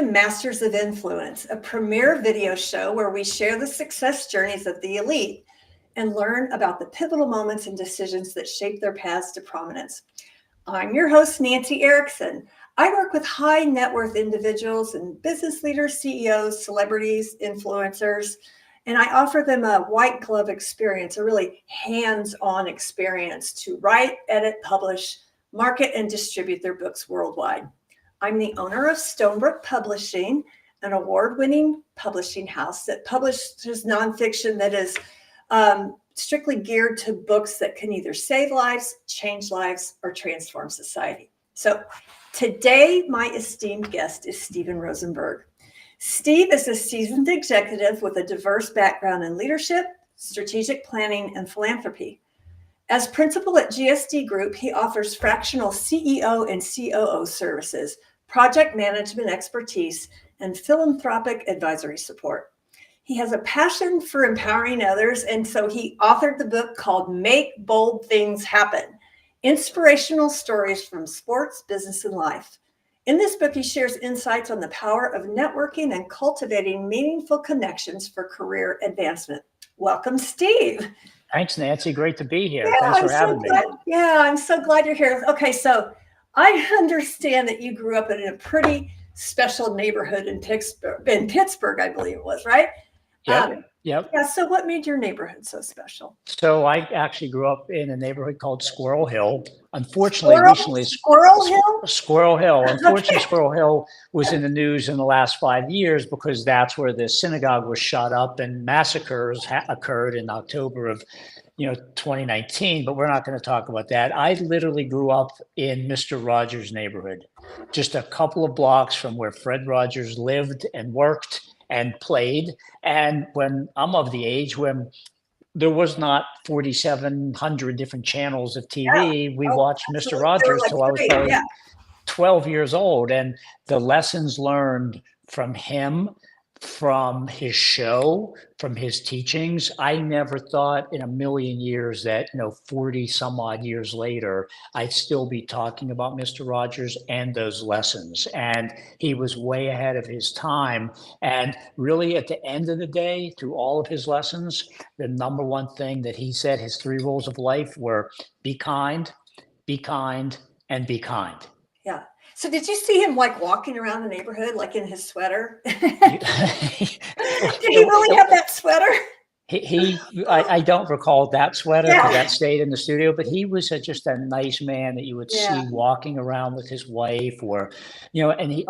Masters of Influence, a premier video show where we share the success journeys of the elite and learn about the pivotal moments and decisions that shape their paths to prominence. I'm your host, Nancy Erickson. I work with high net worth individuals and business leaders, CEOs, celebrities, influencers, and I offer them a white glove experience, a really hands-on experience to write, edit, publish, market, and distribute their books worldwide. I'm the owner of Stonebrook Publishing, an award-winning publishing house that publishes nonfiction that is strictly geared to books that can either save lives, change lives, or transform society. So today, my esteemed guest is Stephen Rosenberg. Steve is a seasoned executive with a diverse background in leadership, strategic planning, and philanthropy. As principal at GSD Group, he offers fractional CEO and COO services, project management expertise, and philanthropic advisory support. He has a passion for empowering others, and so he authored the book called Make Bold Things Happen: Inspirational Stories from Sports, Business, and Life. In this book, he shares insights on the power of networking and cultivating meaningful connections for career advancement. Welcome, Steve. Thanks, Nancy. Great to be here. Thanks for having me. Yeah, I'm so glad you're here. Okay, so I understand that you grew up in a pretty special neighborhood in Pittsburgh, I believe it was, right? Yep. Yeah, so what made your neighborhood so special? So I actually grew up in a neighborhood called Squirrel Hill. Unfortunately, Squirrel Hill? Squirrel Hill. Unfortunately, Squirrel Hill was in the news in the last 5 years because that's where the synagogue was shot up and massacres occurred in October of 2019, but we're not going to talk about that. I literally grew up in Mr. Rogers' neighborhood, just a couple of blocks from where Fred Rogers lived and worked and played. And when I'm of the age when there was not 4,700 different channels of TV, we watched Mr. Rogers till I was probably 12 years old. And the lessons learned from him, from his show, from his teachings, I never thought in a million years that 40 some odd years later I'd still be talking about Mr. Rogers and those lessons. And he was way ahead of his time. And really at the end of the day, through all of his lessons, the number one thing that he said, his 3 rules of life were be kind, and be kind. Yeah. So did you see him walking around the neighborhood in his sweater? Did he really have that sweater? I don't recall that sweater because that stayed in the studio, but he was just a nice man that you would see walking around with his wife and he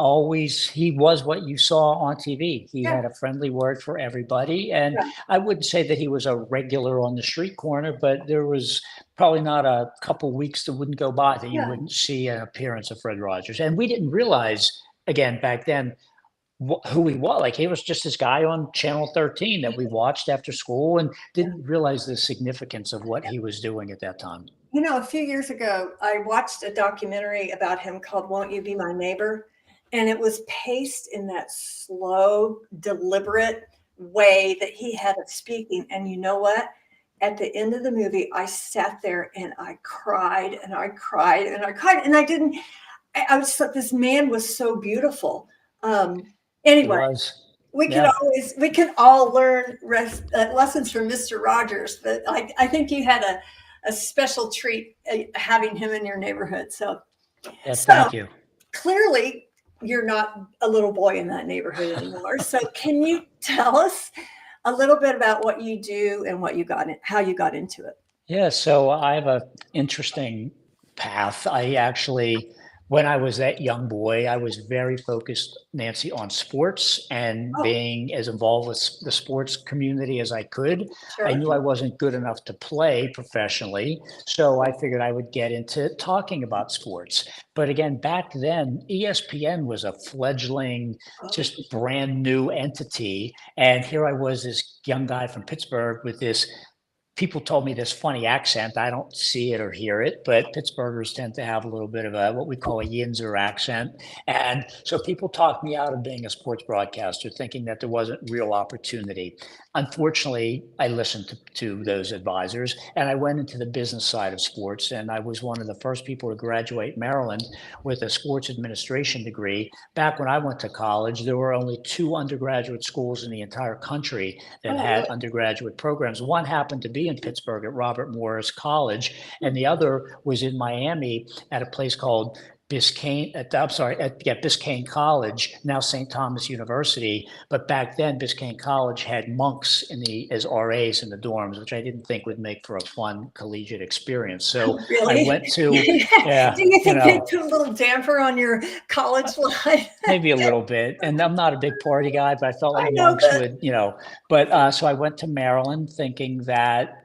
was what you saw on TV. He had a friendly word for everybody. And I wouldn't say that he was a regular on the street corner, but there was probably not a couple weeks that wouldn't go by that you wouldn't see an appearance of Fred Rogers. And we didn't realize, again, back then, who he was. He was just this guy on Channel 13 that we watched after school and didn't realize the significance of what he was doing at that time. A few years ago, I watched a documentary about him called Won't You Be My Neighbor? And it was paced in that slow, deliberate way that he had of speaking. And you know what? At the end of the movie, I sat there and I cried and I cried and I cried. And I was like, this man was so beautiful. Anyway, we can all learn lessons from Mr. Rogers, but I think you had a special treat having him in your neighborhood. So thank you. Clearly, you're not a little boy in that neighborhood anymore. So can you tell us a little bit about what you do and how you got into it? Yeah, so I have an interesting path. When I was that young boy, I was very focused, Nancy, on sports and being as involved with the sports community as I could. Sure. I knew I wasn't good enough to play professionally, so I figured I would get into talking about sports. But again, back then, ESPN was a fledgling, just brand new entity. And here I was, this young guy from Pittsburgh with this people told me this funny accent. I don't see it or hear it, but Pittsburghers tend to have a little bit of a what we call a Yinzer accent. And so people talked me out of being a sports broadcaster, thinking that there wasn't real opportunity. Unfortunately, I listened to those advisors and I went into the business side of sports. And I was one of the first people to graduate Maryland with a sports administration degree. Back when I went to college, there were only 2 undergraduate schools in the entire country that had undergraduate programs. One happened to be in Pittsburgh at Robert Morris College, and the other was in Miami at a place called Biscayne, Biscayne College, now St. Thomas University. But back then, Biscayne College had monks as RAs in the dorms, which I didn't think would make for a fun collegiate experience. So really? I went to, Do you think they put a little damper on your college life? Maybe a little bit. And I'm not a big party guy, but I felt like monks would, so I went to Maryland thinking that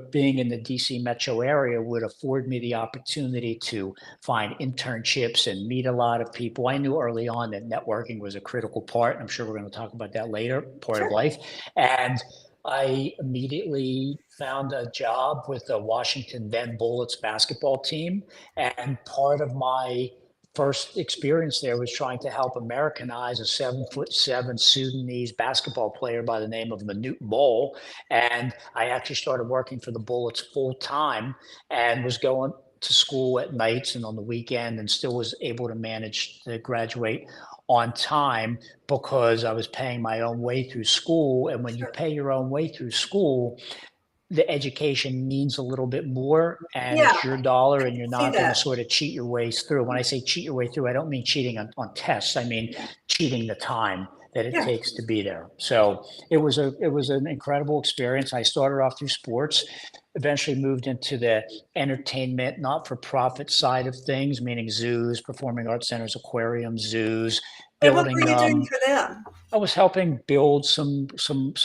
being in the DC metro area would afford me the opportunity to find internships and meet a lot of people. I knew early on that networking was a critical part. I'm sure we're going to talk about that later, part of life. And I immediately found a job with the Washington then Bullets basketball team. And part of my first experience there was trying to help Americanize a 7'7" Sudanese basketball player by the name of Manute Bol. And I actually started working for the Bullets full time and was going to school at nights and on the weekend and still was able to manage to graduate on time because I was paying my own way through school. And when you pay your own way through school, the education means a little bit more and it's your dollar and you're not going to sort of cheat your way through. When I say cheat your way through, I don't mean cheating on tests. I mean, cheating the time that it takes to be there. So it was an incredible experience. I started off through sports, eventually moved into the entertainment, not-for-profit side of things, meaning zoos, performing arts centers, aquariums, zoos, building. What were you doing for them? I was helping build some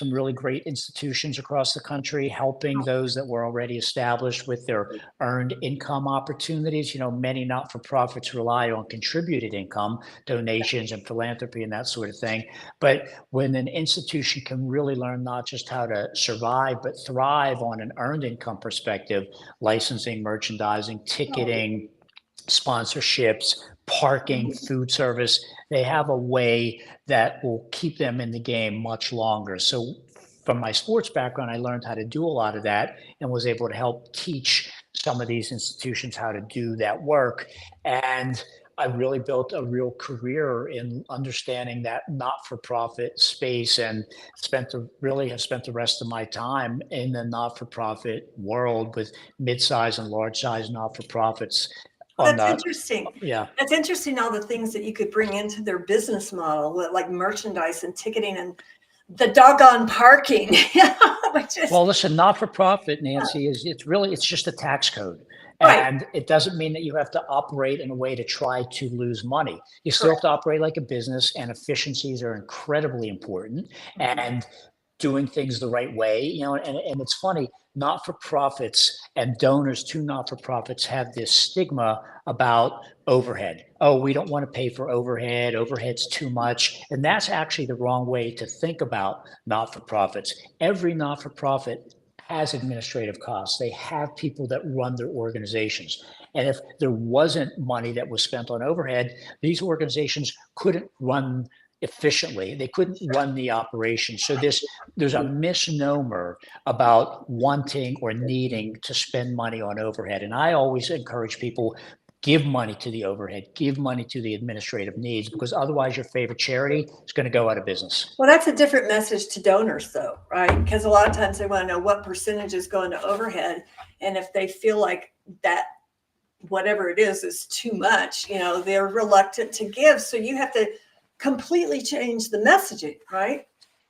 really great institutions across the country, helping those that were already established with their earned income opportunities. Many not-for-profits rely on contributed income, donations and philanthropy and that sort of thing. But when an institution can really learn not just how to survive, but thrive on an earned income perspective, licensing, merchandising, ticketing, sponsorships, parking, food service, they have a way that will keep them in the game much longer. So from my sports background, I learned how to do a lot of that and was able to help teach some of these institutions how to do that work. And I really built a real career in understanding that not-for-profit space and have spent the rest of my time in the not-for-profit world with mid-size and large-size not-for-profits. That's interesting. Yeah. That's interesting, all the things that you could bring into their business model, like merchandise and ticketing and the doggone parking. Well, listen, not-for-profit, Nancy, it's just a tax code. Right. And it doesn't mean that you have to operate in a way to try to lose money. You still have to operate like a business, and efficiencies are incredibly important. And doing things the right way, and it's funny, not-for-profits and donors to not-for-profits have this stigma about overhead. Oh, we don't want to pay for overhead. Overhead's too much. And that's actually the wrong way to think about not-for-profits. Every not-for-profit has administrative costs. They have people that run their organizations. And if there wasn't money that was spent on overhead, these organizations couldn't run efficiently. They couldn't run the operation. So there's a misnomer about wanting or needing to spend money on overhead. And I always encourage people, give money to the overhead, give money to the administrative needs, because otherwise your favorite charity is going to go out of business. Well, that's a different message to donors though, right? Because a lot of times they want to know what percentage is going to overhead. And if they feel like that whatever it is too much, they're reluctant to give. So you have to completely change the messaging, right?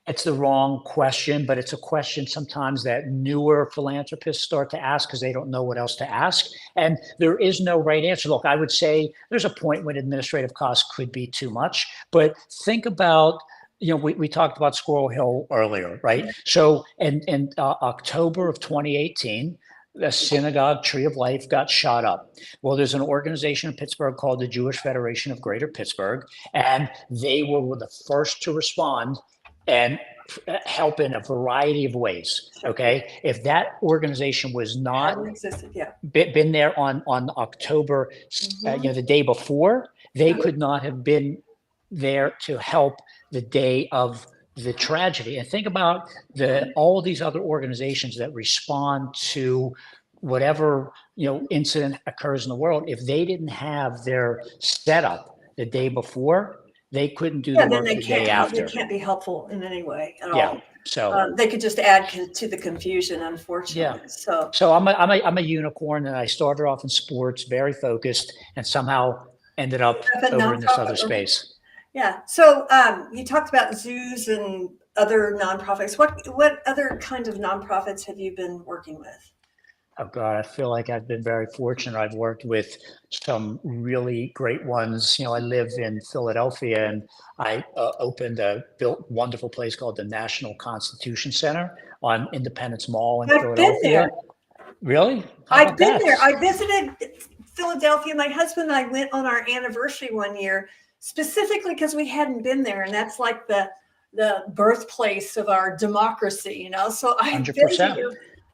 It's the wrong question, but it's a question sometimes that newer philanthropists start to ask because they don't know what else to ask. And there is no right answer. Look, I would say there's a point when administrative costs could be too much, but think about, we talked about Squirrel Hill earlier, right? So in October of 2018, the synagogue Tree of Life got shot up. Well, there's an organization in Pittsburgh called the Jewish Federation of Greater Pittsburgh, and they were the first to respond and help in a variety of ways. Okay. If that organization was not Hadn't existed, yeah. been there on October, the day before, they could not have been there to help the day of the tragedy. And think about all these other organizations that respond to whatever incident occurs in the world. If they didn't have their setup the day before, they couldn't do the work the day after. They can't be helpful in any way at Yeah. all. So they could just add to the confusion, unfortunately. Yeah. So I'm a unicorn, and I started off in sports, very focused, and somehow ended up over in this other space. Yeah. So you talked about zoos and other nonprofits. What other kind of nonprofits have you been working with? Oh God, I feel like I've been very fortunate. I've worked with some really great ones. I live in Philadelphia, and I built a wonderful place called the National Constitution Center on Independence Mall in Philadelphia. Really? I've been there. I visited Philadelphia. My husband and I went on our anniversary one year, specifically because we hadn't been there, and that's like the birthplace of our democracy, So I've 100%. been there.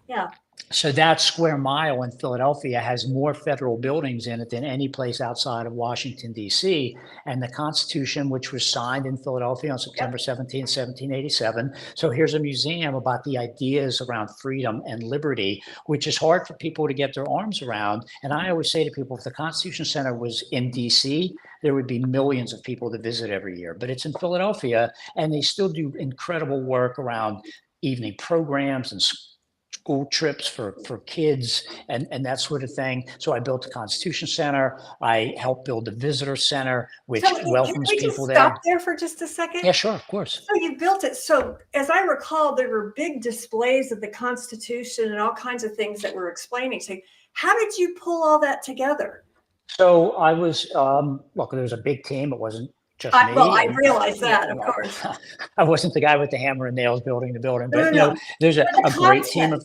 Yeah. So that square mile in Philadelphia has more federal buildings in it than any place outside of Washington, D.C. And the Constitution, which was signed in Philadelphia on September 17, 1787. So here's a museum about the ideas around freedom and liberty, which is hard for people to get their arms around. And I always say to people, if the Constitution Center was in D.C., there would be millions of people to visit every year. But it's in Philadelphia, and they still do incredible work around evening programs and school trips for kids and that sort of thing. So I built the Constitution Center. I helped build the Visitor Center, which welcomes people there. Stop there for just a second? Yeah, sure, of course. So you built it. So as I recall, there were big displays of the Constitution and all kinds of things that were explaining. So how did you pull all that together? So I was, look, there was a big team. It wasn't just me. Well, I realize that, of course. I wasn't the guy with the hammer and nails building the building, but there's a great team of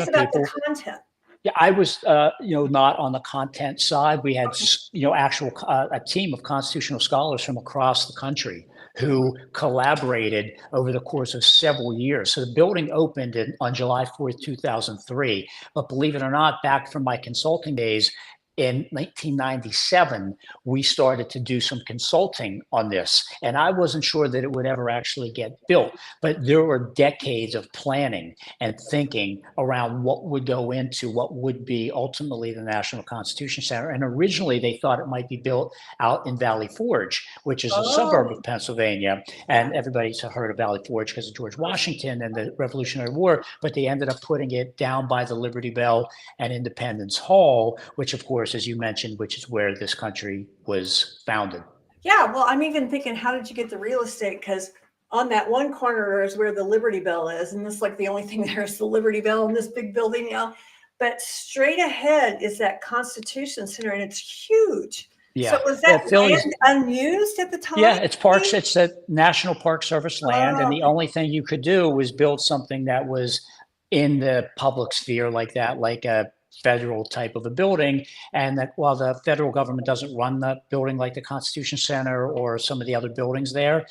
people. Content. Yeah, I was, not on the content side. We had, a team of constitutional scholars from across the country who collaborated over the course of several years. So the building opened on July 4th, 2003. But believe it or not, back from my consulting days, in 1997, we started to do some consulting on this, and I wasn't sure that it would ever actually get built, but there were decades of planning and thinking around what would go into what would be ultimately the National Constitution Center. And originally they thought it might be built out in Valley Forge, which is a suburb of Pennsylvania. And everybody's heard of Valley Forge because of George Washington and the Revolutionary War, but they ended up putting it down by the Liberty Bell and Independence Hall, which of course, as you mentioned, which is where this country was founded. Yeah, well, I'm even thinking, how did you get the real estate? Because on that one corner is where the Liberty Bell is, and this like the only thing there is the Liberty Bell in this big building now. But straight ahead is that Constitution Center, and it's huge. Yeah. So was that land unused at the time? Yeah, it's parks. It's a National Park Service land, and the only thing you could do was build something that was in the public sphere like that, like a federal type of a building. And that while the federal government doesn't run the building like the Constitution Center or some of the other buildings there,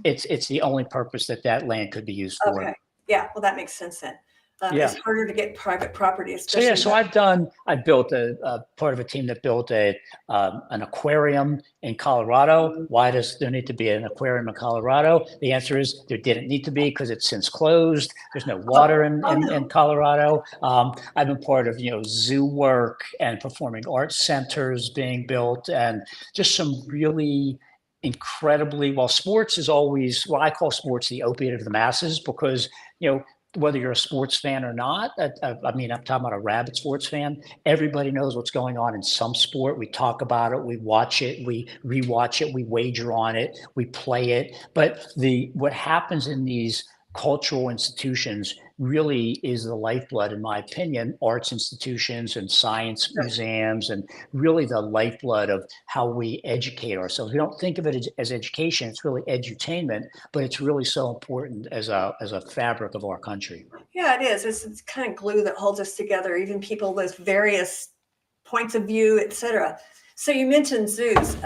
it's the only purpose that land could be used for. Okay. Yeah, well, that makes sense then. It's harder to get private property. So I built a part of a team that built an aquarium in Colorado. Why does there need to be an aquarium in Colorado? The answer is there didn't need to be because it's since closed. There's no water in Colorado. I've been part of, zoo work and performing arts centers being built, and just some really incredibly, sports is always, I call sports the opiate of the masses, because, whether you're a sports fan or not, I'm talking about a rabid sports fan, everybody knows what's going on in some sport. We talk about it, we watch it, we rewatch it, we wager on it, we play it. But what happens in these cultural institutions really is the lifeblood, in my opinion, arts institutions and science museums, and really the lifeblood of how we educate ourselves. We don't think of it as education, it's really edutainment, but it's really so important as a fabric of our country. Yeah, it is. It's kind of glue that holds us together, even people with various points of view, etc. So you mentioned zoos.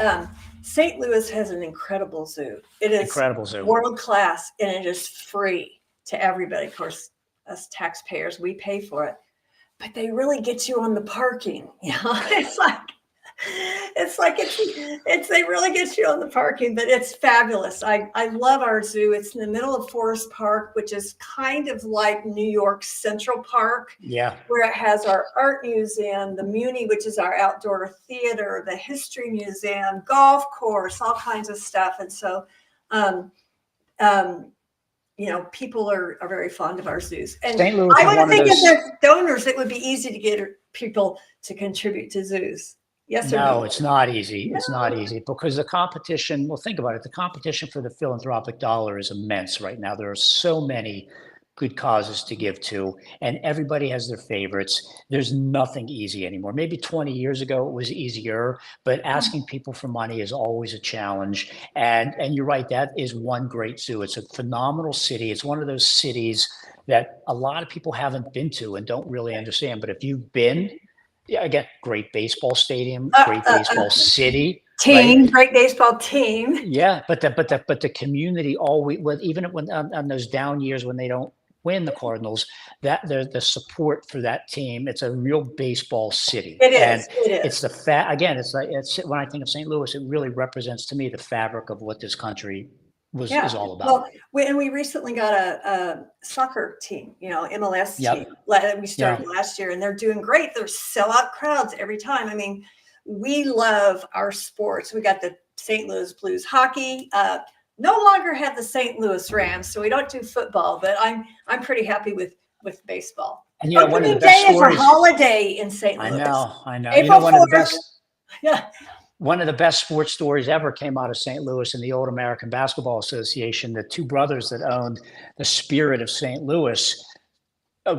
St. Louis has an incredible zoo. It is Incredible zoo. world class, and it is free to everybody. Of course, us taxpayers, we pay for it, but they really get you on the parking. It's they really get you on the parking, but it's fabulous. I love our zoo. It's in the middle of Forest Park, which is kind of like New York Central Park. Yeah. Where it has our art museum, the Muni, which is our outdoor theater, the history museum, golf course, all kinds of stuff. And so people are very fond of our zoos. And St. Louis I would think of if there's donors, it would be easy to get people to contribute to zoos. Yes or no? No, it's not easy. It's not easy because the competition, well, think about it. The competition for the philanthropic dollar is immense right now. There are so many good causes to give to, and everybody has their favorites. There's nothing easy anymore. Maybe 20 years ago it was easier, but asking people for money is always a challenge. And you're right, that is one great zoo. It's a phenomenal city. It's one of those cities that a lot of people haven't been to and don't really understand. But if you've been, yeah, again, great baseball stadium, great baseball city, team, right? Great baseball team. Yeah, but the community always, even when on those down years when they don't win the Cardinals, that there's the support for that team. It's a real baseball city. It is. And it is. it's again, it's when I think of St. Louis, it really represents to me the fabric of what this country is all about. Well, we recently got a soccer team, MLS team. We started last year, and they're doing great. They're sellout crowds every time. I mean, we love our sports. We got the St. Louis Blues hockey. No longer have the St. Louis Rams, so we don't do football. But I'm pretty happy with baseball. And one of the best stories is a holiday in St. Louis. I know. April 4th. One of the best. Yeah. One of the best sports stories ever came out of St. Louis in the old American Basketball Association. The two brothers that owned the Spirit of St. Louis,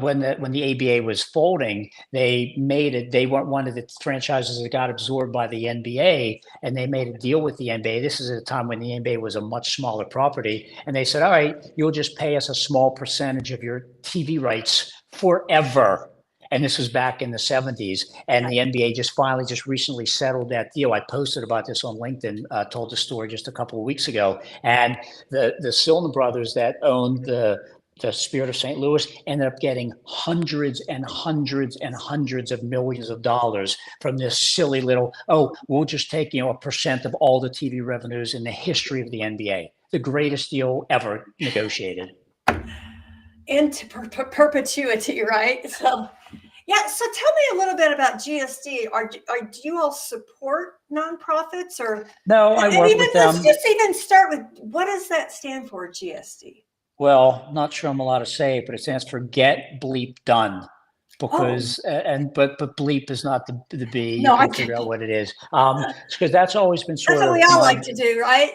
when the ABA was folding, they made it. They weren't one of the franchises that got absorbed by the NBA, and they made a deal with the NBA. This is at a time when the NBA was a much smaller property, and they said, "All right, you'll just pay us a small percentage of your TV rights forever." And this was back in the 70s. And the NBA just recently settled that deal. I posted about this on LinkedIn, told the story just a couple of weeks ago. And the Silna brothers that owned the Spirit of St. Louis ended up getting hundreds and hundreds and hundreds of millions of dollars from this silly little, we'll just take, a percent of all the TV revenues in the history of the NBA. The greatest deal ever negotiated. Into perpetuity, right? So tell me a little bit about GSD. Do you all support nonprofits or no? I work with them. Let's just even start with, what does that stand for, GSD? Well, not sure I'm allowed to say it, but it stands for Get Bleep Done. Because but bleep is not the B. You can figure out what it is. Because that's always been sort of. That's what we all like to do, right?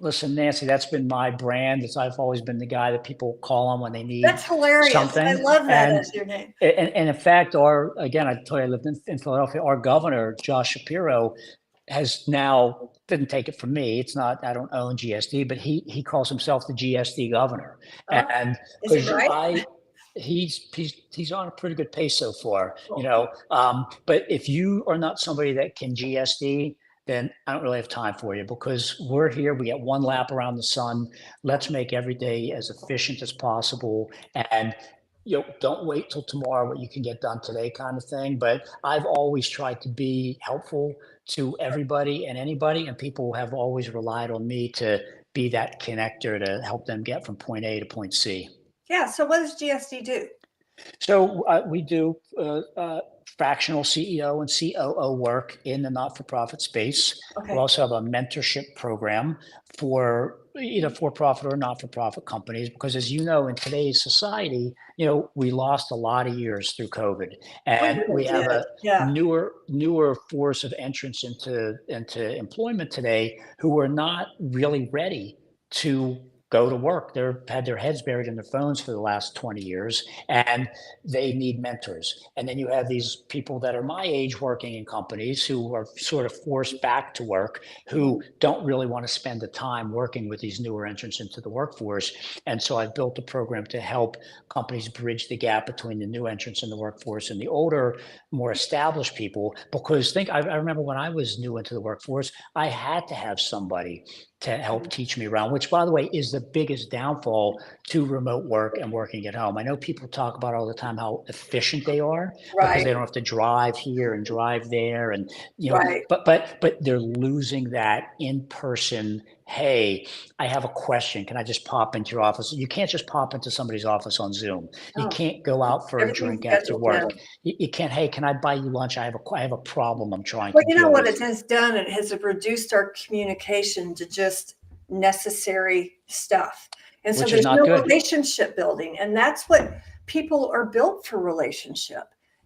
Listen, Nancy, that's been my brand. I've always been the guy that people call on when they need That's hilarious. something. I love that as your name. And in fact, I told you I lived in Philadelphia. Our governor, Josh Shapiro, has now, didn't take it from me. It's not, I don't own GSD, but he calls himself the GSD governor. And is he right? He's on a pretty good pace so far, but if you are not somebody that can GSD, then I don't really have time for you, because we're here. We get one lap around the sun. Let's make every day as efficient as possible. And don't wait till tomorrow what you can get done today kind of thing. But I've always tried to be helpful to everybody and anybody, and people have always relied on me to be that connector to help them get from point A to point C. Yeah. So what does GSD do? So we do fractional CEO and COO work in the not-for-profit space. Okay. We also have a mentorship program for either for-profit or not-for-profit companies, because as you know, in today's society, we lost a lot of years through COVID, and we have a newer force of entrance into employment today who are not really ready to go to work. They've had their heads buried in their phones for the last 20 years, and they need mentors. And then you have these people that are my age working in companies who are sort of forced back to work, who don't really want to spend the time working with these newer entrants into the workforce. And so I've built a program to help companies bridge the gap between the new entrants in the workforce and the older, more established people. Because I remember when I was new into the workforce, I had to have somebody to help teach me around, which, by the way, is the biggest downfall to remote work and working at home. I know people talk about all the time how efficient they are because they don't have to drive here and drive there, and but they're losing that in-person. Hey, I have a question. Can I just pop into your office? You can't just pop into somebody's office on Zoom. You can't go out for a drink after work. You can't. Hey, can I buy you lunch? I have a problem I'm trying to deal with. Well, you know what it has done? It has reduced our communication to just necessary stuff. And so there's no relationship building. And that's what people are built for, relationship.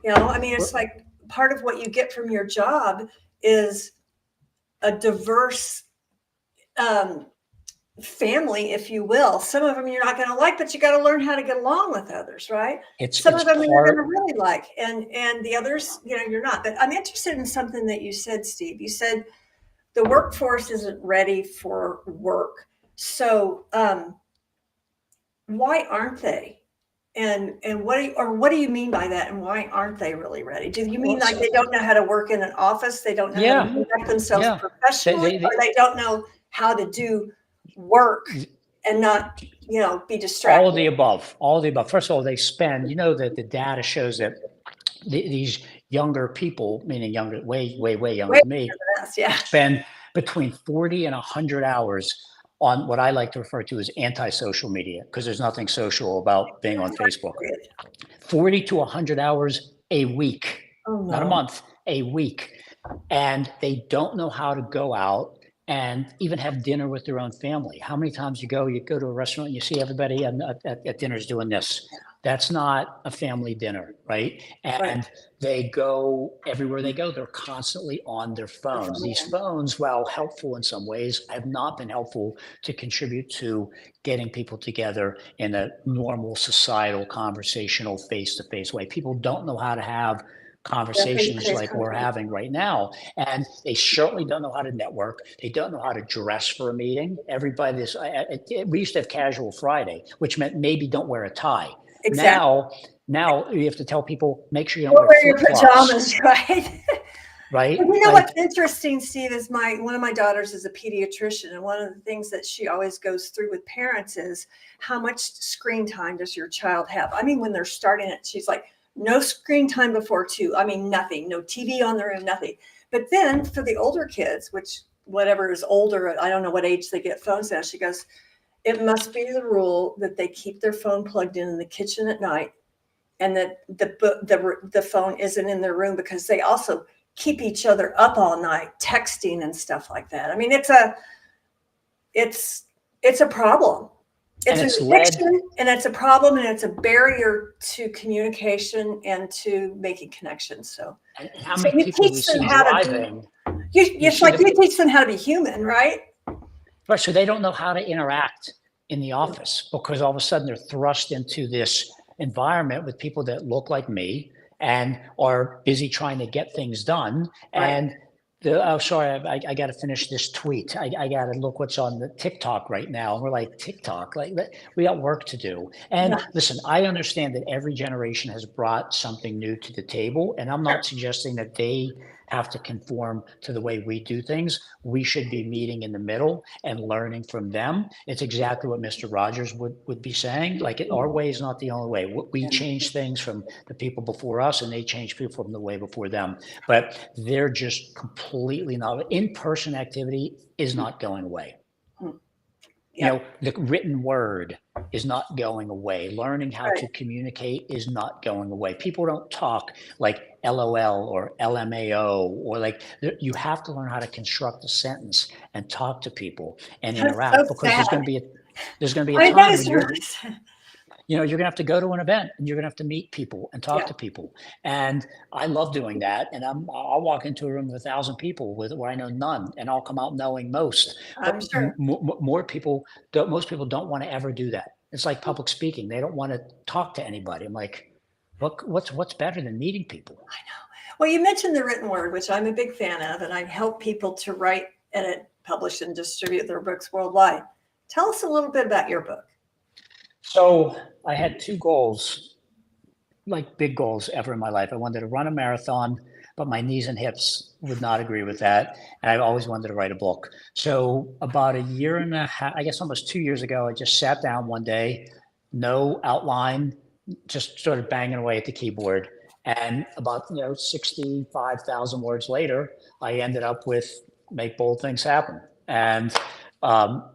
I mean, it's like part of what you get from your job is a diverse family, if you will. Some of them you're not going to like, but you got to learn how to get along with others, right? Some of them you're going to really like, and the others, you're not. But I'm interested in something that you said, Steve. You said the workforce isn't ready for work. So why aren't they? And what do you mean by that? And why aren't they really ready? Do you mean like they don't know how to work in an office? They don't know how to conduct themselves professionally, or they don't know how to do work and not, be distracted? All of the above. First of all, they spend, that the data shows that these younger people, meaning younger, way younger than me, spend between 40 and 100 hours on what I like to refer to as anti-social media, because there's nothing social about being on Facebook. 40 to 100 hours a week, not a month, a week. And they don't know how to go out and even have dinner with their own family. How many times you go to a restaurant and you see everybody at dinners doing this? That's not a family dinner, right? And they go everywhere they go. They're constantly on their phones. These phones, while helpful in some ways, have not been helpful to contribute to getting people together in a normal societal, conversational, face-to-face way. People don't know how to have conversations like we're having right now, and they certainly don't know how to network. They don't know how to dress for a meeting. Everybody, we used to have casual Friday, which meant maybe don't wear a tie. Exactly. Now you have to tell people, make sure you don't wear your pajamas, right? Right. And what's interesting, Steve, is one of my daughters is a pediatrician, and one of the things that she always goes through with parents is how much screen time does your child have? I mean, when they're starting it, she's like, no screen time before 2. I mean, nothing, no TV on the room, nothing. But then for the older kids, which whatever is older, I don't know what age they get phones now. She goes, it must be the rule that they keep their phone plugged in the kitchen at night, and that the phone isn't in their room, because they also keep each other up all night texting and stuff like that. I mean, it's a problem. It's an addiction, and it's a problem, and it's a barrier to communication and to making connections. So you teach them how to you teach them how to be human, right? Right. So they don't know how to interact in the office, because all of a sudden they're thrust into this environment with people that look like me and are busy trying to get things done. And sorry, I got to finish this tweet. I got to look what's on the TikTok right now. And we're like, TikTok, we got work to do. And listen, I understand that every generation has brought something new to the table. And I'm not suggesting that they have to conform to the way we do things. We should be meeting in the middle and learning from them. It's exactly what Mr. Rogers would be saying. Our way is not the only way. We change things from the people before us, and they change people from the way before them. But they're just completely not. In-person activity is not going away. The written word is not going away. Learning how to communicate is not going away. People don't talk like LOL or LMAO, or you have to learn how to construct a sentence and talk to people and interact, because there's going to be a time when you're going to have to go to an event and you're going to have to meet people and talk to people. And I love doing that. And I'll walk into a room with 1,000 people where I know none, and I'll come out knowing most. I'm But sure. most people don't want to ever do that. It's like public speaking. They don't want to talk to anybody. I'm like, what's better than meeting people? I know. Well, you mentioned the written word, which I'm a big fan of, and I help people to write, edit, publish, and distribute their books worldwide. Tell us a little bit about your book. So I had 2 goals, like big goals ever in my life. I wanted to run a marathon, but my knees and hips would not agree with that. And I've always wanted to write a book. So about a year and a half, I guess almost 2 years ago, I just sat down one day, no outline, just started banging away at the keyboard. And about 65,000 words later, I ended up with Make Bold Things Happen. And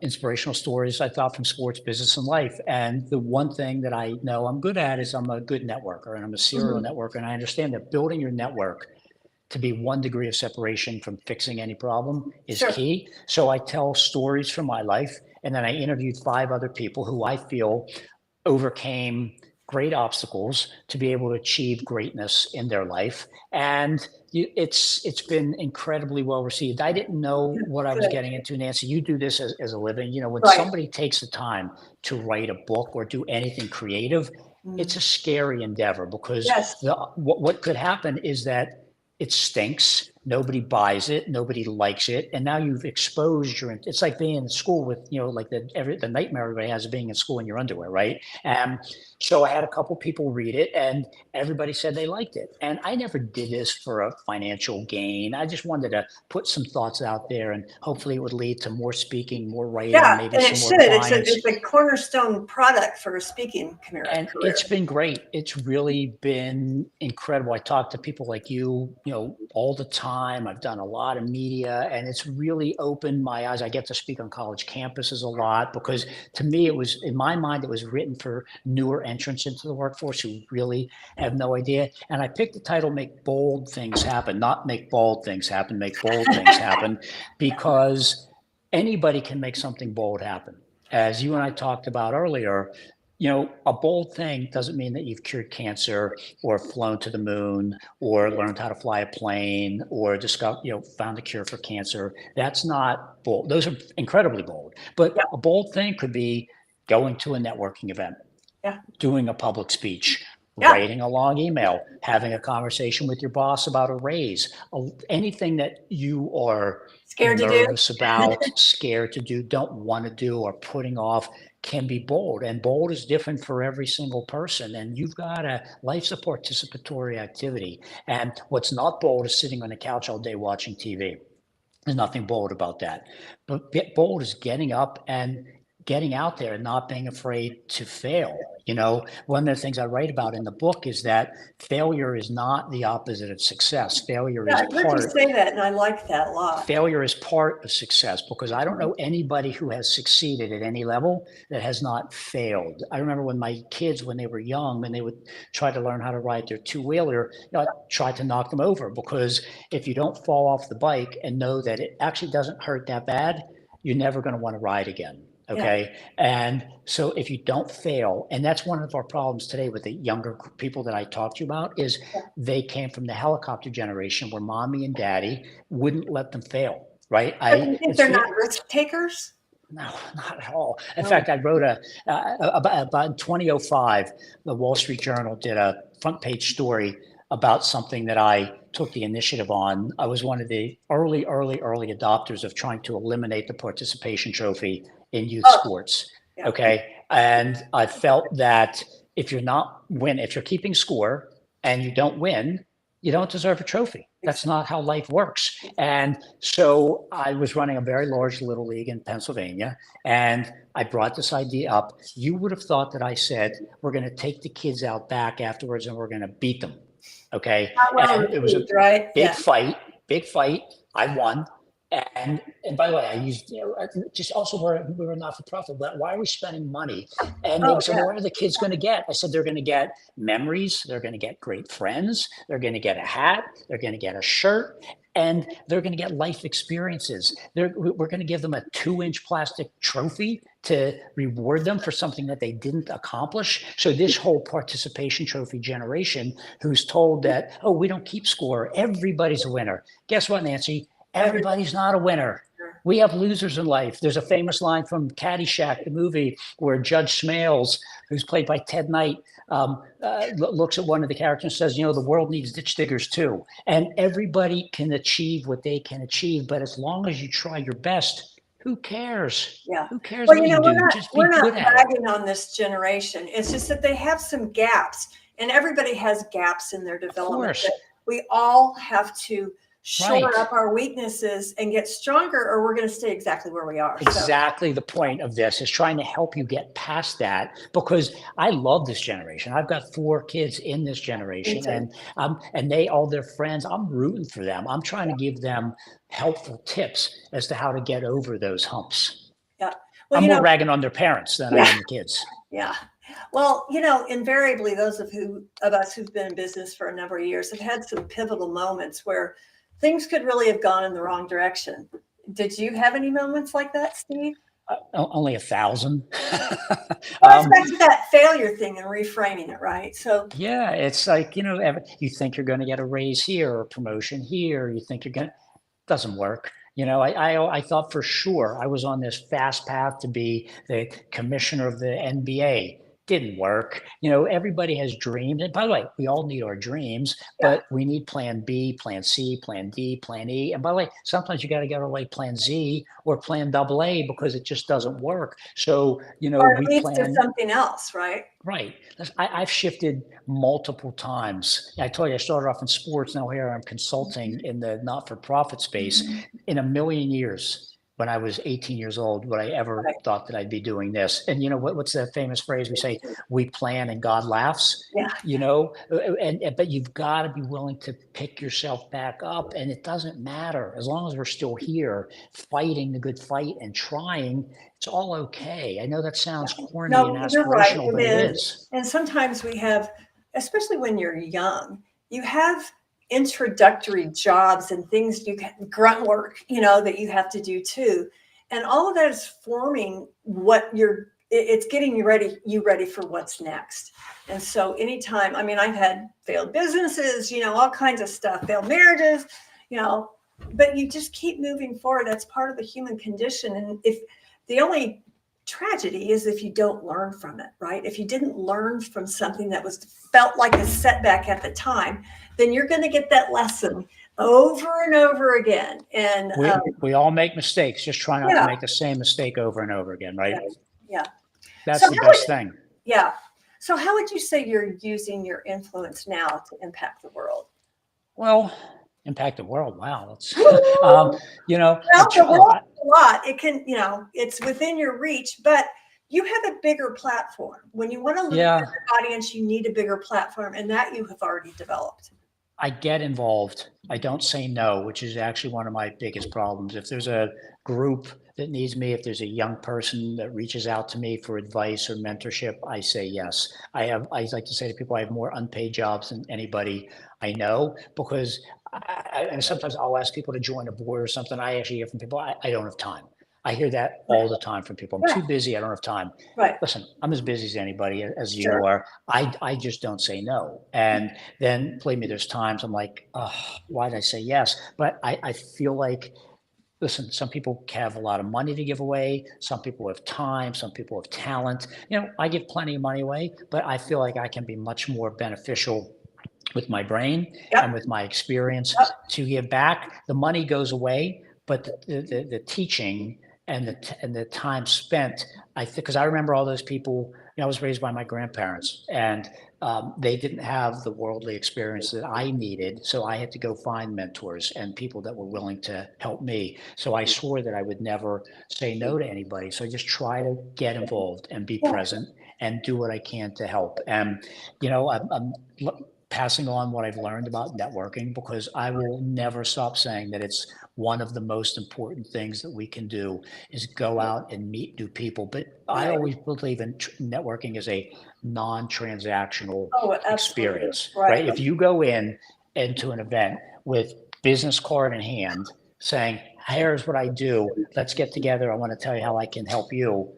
inspirational stories I thought from sports, business, and life. And the one thing that I know I'm good at is I'm a good networker, and I'm a serial networker. And I understand that building your network to be 1 degree of separation from fixing any problem is key. So I tell stories from my life, and then I interviewed 5 other people who I feel overcame great obstacles to be able to achieve greatness in their life. And it's been incredibly well received. I didn't know what I was getting into, Nancy. You do this as a living. When somebody takes the time to write a book or do anything creative, it's a scary endeavor, because what could happen is that it stinks. Nobody buys it. Nobody likes it. And now you've exposed it's like being in school with, like the nightmare everybody has of being in school in your underwear, right? So I had a couple people read it, and everybody said they liked it. And I never did this for a financial gain. I just wanted to put some thoughts out there, and hopefully it would lead to more speaking, more writing, maybe and some more clients. It's a cornerstone product for a speaking career. And it's been great. It's really been incredible. I talk to people like you, all the time. I've done a lot of media, and it's really opened my eyes. I get to speak on college campuses a lot, because to me, it was, in my mind, it was written for newer entrants into the workforce who really have no idea. And I picked the title, Make Bold Things Happen, not Make Bald Things Happen, Make Bold Things Happen, because anybody can make something bold happen. As you and I talked about earlier, a bold thing doesn't mean that you've cured cancer or flown to the moon or learned how to fly a plane or found a cure for cancer. That's not bold. Those are incredibly bold. But a bold thing could be going to a networking event, doing a public speech, writing a long email, having a conversation with your boss about a raise, anything that you are nervous about, scared to do, don't want to do, or putting off, can be bold. And bold is different for every single person. And life's a participatory activity. And what's not bold is sitting on the couch all day watching TV. There's nothing bold about that. But bold is getting up and getting out there and not being afraid to fail. One of the things I write about in the book is that failure is not the opposite of success. Failure is part. I heard you say that, and I like that a lot. Failure is part of success, because I don't know anybody who has succeeded at any level that has not failed. I remember when my kids, when they were young, when they would try to learn how to ride their 2-wheeler, I tried to knock them over, because if you don't fall off the bike and know that it actually doesn't hurt that bad, you're never going to want to ride again. Okay. And so if you don't fail, and that's one of our problems today with the younger people that I talked to you about, is they came from the helicopter generation where mommy and daddy wouldn't let them fail. Right. You think they're not risk takers? No, not at all. In fact, I wrote about 2005, the Wall Street Journal did a front page story about something that I took the initiative on. I was one of the early adopters of trying to eliminate the participation trophy in youth sports. Okay. And I felt that if you're keeping score and you don't win, you don't deserve a trophy. That's not how life works. And so I was running a very large little league in Pennsylvania, and I brought this idea up. You would have thought that I said, we're going to take the kids out back afterwards and we're going to beat them. Okay. And it was a big fight. I won. And by the way, I used, just also we were not for profit. Why are we spending money? And they said, what are the kids going to get? I said, they're going to get memories. They're going to get great friends. They're going to get a hat. They're going to get a shirt. And they're going to get life experiences. We're going to give them a 2-inch plastic trophy to reward them for something that they didn't accomplish. So this whole participation trophy generation who's told that, oh, we don't keep score, everybody's a winner. Guess what, Nancy? Everybody's not a winner. We have losers in life. There's a famous line from Caddyshack, the movie, where Judge Smales, who's played by Ted Knight, looks at one of the characters and says, the world needs ditch diggers too. And everybody can achieve what they can achieve. But as long as you try your best, who cares? Yeah. Who cares Well, what you do? Just be we're not good at it. bragging on this generation. It's just that they have some gaps, and everybody has gaps in their development. That we all have to shore up our weaknesses and get stronger, or we're going to stay exactly where we are. Exactly. The point of this is trying to help you get past that, because I love this generation. I've got 4 kids in this generation, and they all their friends. I'm rooting for them. I'm trying to give them helpful tips as to how to get over those humps. Yeah. Well, I'm more ragging on their parents than I am the kids. Yeah. Well, invariably, those of us who've been in business for a number of years have had some pivotal moments where things could really have gone in the wrong direction. Did you have any moments like that, Steve? Only 1,000. Well, it's back to that failure thing and reframing it, right? So yeah, it's like, you think you're going to get a raise here or a promotion here. You think doesn't work. I thought for sure I was on this fast path to be the commissioner of the NBA. Didn't work. Everybody has dreams. And by the way, we all need our dreams, but we need plan B, plan C, plan D, plan E. And by the way, sometimes you got to go to like plan Z or plan AA because it just doesn't work. So, or it leads to something else, right? Right. I've shifted multiple times. I told you I started off in sports. Now here I'm consulting in the not-for-profit space. In a million years, when I was 18 years old, would I ever thought that I'd be doing this? And what's that famous phrase we say? We plan and God laughs. Yeah. But you've got to be willing to pick yourself back up, and it doesn't matter as long as we're still here, fighting the good fight and trying. It's all okay. I know that sounds corny and aspirational, but it is. And sometimes we have, especially when you're young, you have introductory jobs and things grunt work, that you have to do too. And all of that is forming it's getting you ready for what's next. And so anytime, I've had failed businesses, all kinds of stuff, failed marriages, but you just keep moving forward. That's part of the human condition. And if the only tragedy is if you don't learn from it, right? If you didn't learn from something that felt like a setback at the time, then you're going to get that lesson over and over again. And we all make mistakes. Just try not to make the same mistake over and over again, right? Yeah. That's the best thing. Yeah. So how would you say you're using your influence now to impact the world? Well, impact the world. Wow. That's, the world a lot. It can, it's within your reach, but you have a bigger platform. When you want to lead an audience, you need a bigger platform, and that you have already developed. I get involved. I don't say no, which is actually one of my biggest problems. If there's a group that needs me, if there's a young person that reaches out to me for advice or mentorship, I say yes. I like to say to people, I have more unpaid jobs than anybody I know, because and sometimes I'll ask people to join a board or something. I actually hear from people, I don't have time. I hear that all the time from people. I'm too busy. I don't have time. Right. Listen, I'm as busy as anybody, as you are. I just don't say no. And then, believe me, there's times I'm like, oh, why did I say yes? But I feel like, listen, some people have a lot of money to give away. Some people have time. Some people have talent. I give plenty of money away, but I feel like I can be much more beneficial with my brain and with my experience to give back. The money goes away, but the teaching and the time spent, I think, because I remember all those people. I was raised by my grandparents, and they didn't have the worldly experience that I needed, so I had to go find mentors and people that were willing to help me. So I swore that I would never say no to anybody. So I just try to get involved and be present and do what I can to help. And I'm passing on what I've learned about networking, because I will never stop saying that it's one of the most important things that we can do is go out and meet new people. But I always believe in networking as a non-transactional experience, right? If you go into an event with business card in hand saying, here's what I do, let's get together, I want to tell you how I can help you.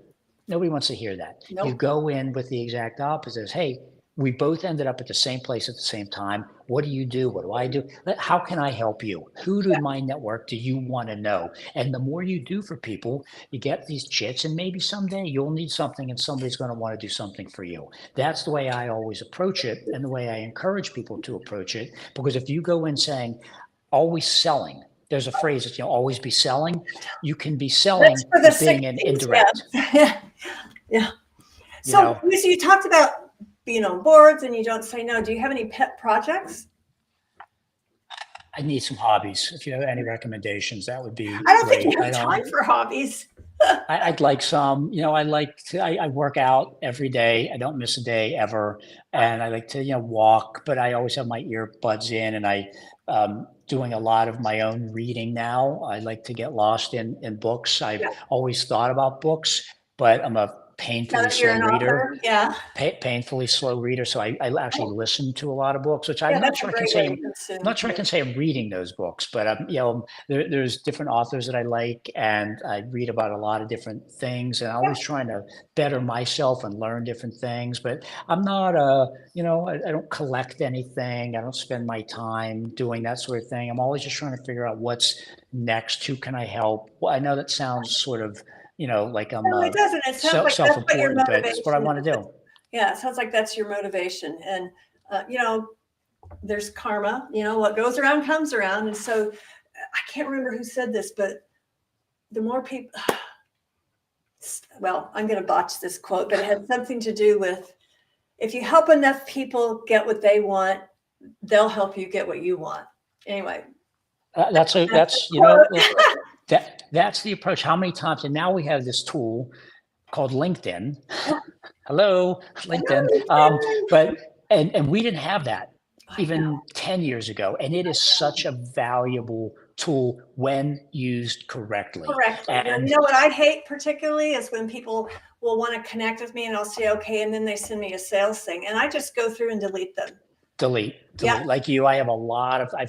Nobody wants to hear that. Nope. You go in with the exact opposite. Hey, we both ended up at the same place at the same time. What do you do? What do I do? How can I help you? Who in my network do you want to know? And the more you do for people, you get these chits, and maybe someday you'll need something and somebody's going to want to do something for you. That's the way I always approach it, and the way I encourage people to approach it. Because if you go in saying, always selling, there's a phrase that always be selling. You can be selling That's for the being an 60s, indirect. Yeah. Yeah. So you talked about being on boards and you don't say no. Do you have any pet projects? I need some hobbies. If you have any recommendations, that would be I don't great. think you have time for hobbies. I'd like some, I work out every day. I don't miss a day ever. And I like to, walk, but I always have my earbuds in, and doing a lot of my own reading now. I like to get lost in books. I've always thought about books, but I'm a painfully slow reader. Yeah. Painfully slow reader. So I actually listen to a lot of books, which I'm not sure I can say I'm reading those books, but there's different authors that I like, and I read about a lot of different things, and I'm always trying to better myself and learn different things. But I'm not I don't collect anything. I don't spend my time doing that sort of thing. I'm always just trying to figure out what's next. Who can I help? Well, I know that sounds sort of like I'm it doesn't. It sounds like self-important, but it's what I want to do. Yeah, it sounds like that's your motivation. And, there's karma, what goes around comes around. And so I can't remember who said this, but the more people, well, I'm going to botch this quote, but it had something to do with, if you help enough people get what they want, they'll help you get what you want. Anyway. That's the approach. How many times, and now we have this tool called LinkedIn. Hello, LinkedIn. And we didn't have that even 10 years ago. And it is such a valuable tool when used correctly. Correctly. And you know what I hate particularly is when people will want to connect with me and I'll say, okay, and then they send me a sales thing. And I just go through and delete them. Delete. Yeah. Like you, I have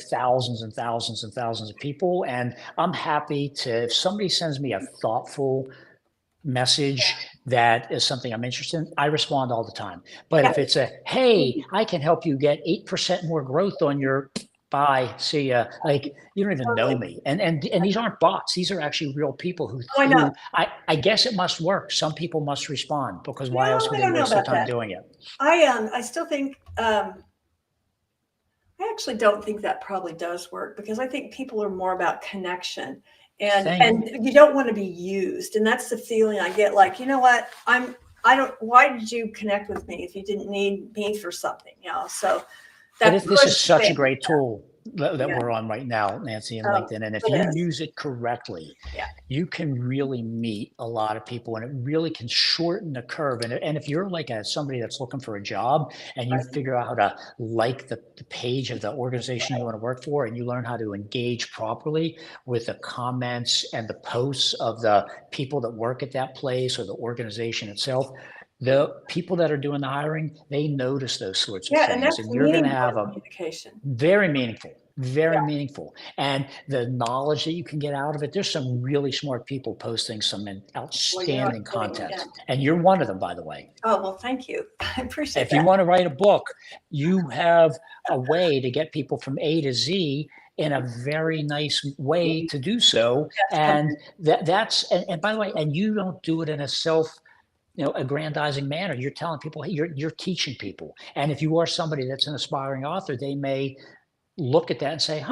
thousands and thousands and thousands of people, and I'm happy to, if somebody sends me a thoughtful message that is something I'm interested in, I respond all the time. But if it's hey, I can help you get 8% more growth on your, bye, see ya. Like, you don't even know me. And these aren't bots. These are actually real people who, I guess it must work. Some people must respond, because why else would they waste their time doing it? I still think, I actually don't think that probably does work, because I think people are more about connection, and you don't want to be used. And that's the feeling I get, like, you know what, why did you connect with me if you didn't need me for something, So this is such a great tool that we're on right now, Nancy, and LinkedIn. And if you use it correctly, you can really meet a lot of people, and it really can shorten the curve. And if you're like somebody that's looking for a job, and you figure out how to like the page of the organization you want to work for, and you learn how to engage properly with the comments and the posts of the people that work at that place or the organization itself, the people that are doing the hiring, they notice those sorts of things, and you're going to have a very meaningful. And the knowledge that you can get out of it, there's some really smart people posting some outstanding content. And you're one of them, by the way. Oh, well, thank you. I appreciate that. If you want to write a book, you have a way to get people from A to Z in a very nice way to do so. And and by the way, and you don't do it in a aggrandizing manner. You're telling people, hey, you're teaching people. And if you are somebody that's an aspiring author, they may look at that and say,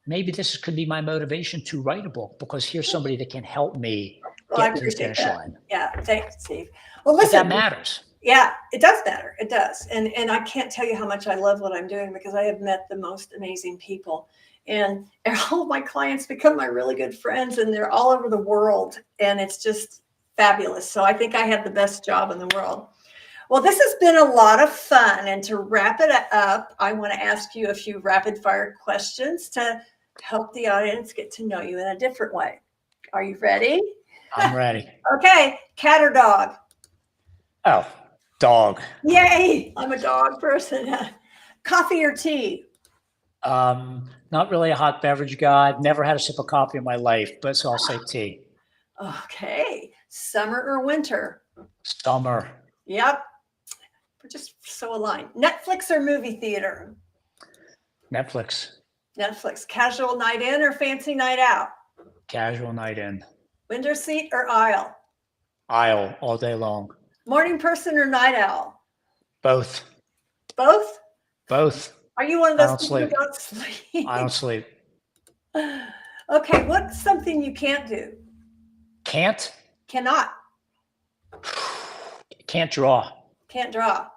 maybe this could be my motivation to write a book, because here's somebody that can help me get to the finish line. Yeah, thanks, Steve. Well, listen, that matters. Yeah, it does matter. It does. And I can't tell you how much I love what I'm doing, because I have met the most amazing people. And all of my clients become my really good friends, and they're all over the world. And it's just fabulous. So I think I have the best job in the world. Well, this has been a lot of fun. And to wrap it up, I want to ask you a few rapid fire questions to help the audience get to know you in a different way. Are you ready? I'm ready. Okay. Cat or dog? Oh, dog. Yay. I'm a dog person. Coffee or tea? Not really a hot beverage guy. I've never had a sip of coffee in my life, so I'll say tea. Okay. Summer or winter? Summer. Yep. We're just so aligned. Netflix or movie theater? Netflix. Netflix. Casual night in or fancy night out? Casual night in. Window seat or aisle? Aisle all day long. Morning person or night owl? Both. Both? Both. Are you one of I those don't people who sleep. don't sleep? I don't sleep. Okay, what's something you can't do? Can't? Cannot. Can't draw. Can't draw.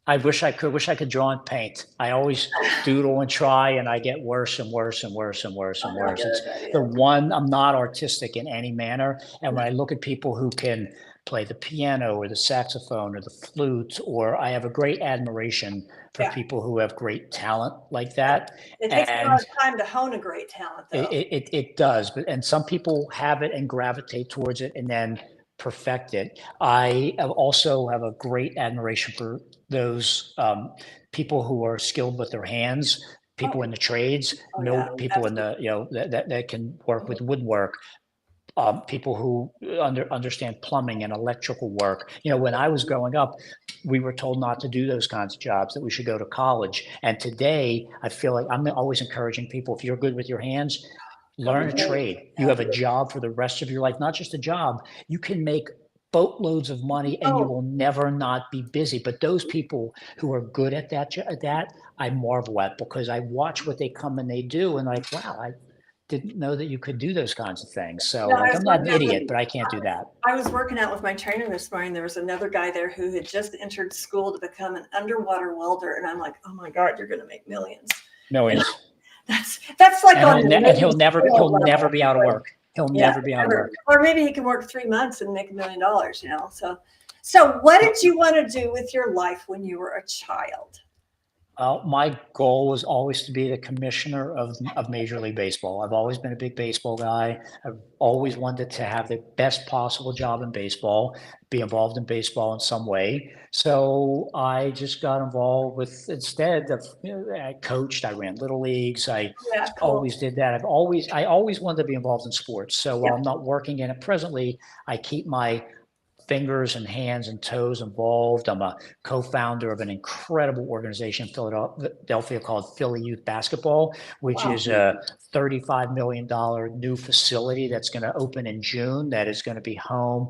I wish I could. Wish I could draw and paint. I always doodle and try, and I get worse and worse and worse and worse and worse. It's the one. I'm not artistic in any manner, and when I look at people who can play the piano or the saxophone or the flute, or I have a great admiration for people who have great talent like that. It takes a lot of time to hone a great talent, though. It does, and some people have it and gravitate towards it, and then perfect it. I also have a great admiration for those people who are skilled with their hands, people in the trades, people in the, that can work with woodwork, people who understand plumbing and electrical work. When I was growing up, we were told not to do those kinds of jobs, that we should go to college. And today I feel like I'm always encouraging people, if you're good with your hands, learn a trade. You have a job for the rest of your life, not just a job. You can make boatloads of money and you will never not be busy. But those people who are good at that, I marvel at, because I watch what they come and they do, and like, wow, I didn't know that you could do those kinds of things. So I'm not an idiot, but I can't do that. I was working out with my trainer this morning. There was another guy there who had just entered school to become an underwater welder. And I'm like, oh my God, you're going to make millions. Millions. That's like and he'll never be out of work. He'll never be out of work. Or maybe he can work 3 months and make $1 million, So what did you want to do with your life when you were a child? My goal was always to be the commissioner of Major League Baseball. I've always been a big baseball guy. I've always wanted to have the best possible job in baseball, be involved in baseball in some way. So I just got involved with, instead of, I coached, I ran little leagues. I always did that. I always wanted to be involved in sports. So while I'm not working in it presently, I keep my fingers and hands and toes involved. I'm a co-founder of an incredible organization in Philadelphia called Philly Youth Basketball, which is a $35 million new facility that's going to open in June, that is going to be home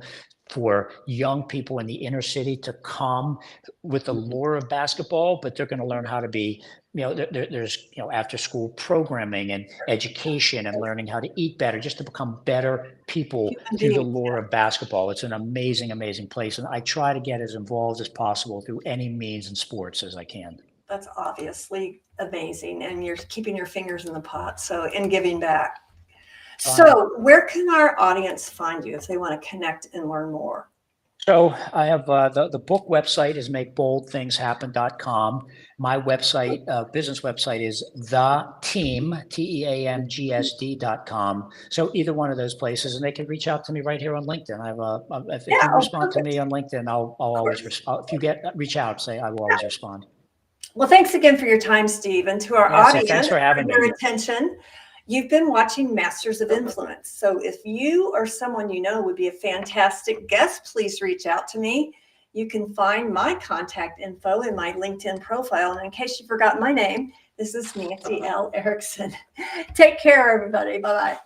for young people in the inner city to come with the lure of basketball, but they're going to learn how to be, there's after school programming and education and learning how to eat better, just to become better people through the lure of basketball. It's an amazing, amazing place. And I try to get as involved as possible through any means in sports as I can. That's obviously amazing. And you're keeping your fingers in the pot. And giving back. So where can our audience find you if they want to connect and learn more? So I have the book website is makeboldthingshappen.com. My website, business website, is theteam.com. So either one of those places, and they can reach out to me right here on LinkedIn. If you respond to me on LinkedIn, I'll always respond. If you reach out, say I will always respond. Well, thanks again for your time, Steve, and to our audience, thanks for having me. Your attention. You've been watching Masters of Influence. So if you or someone you know would be a fantastic guest, please reach out to me. You can find my contact info in my LinkedIn profile. And in case you forgot my name, this is Nancy L. Erickson. Take care, everybody. Bye-bye.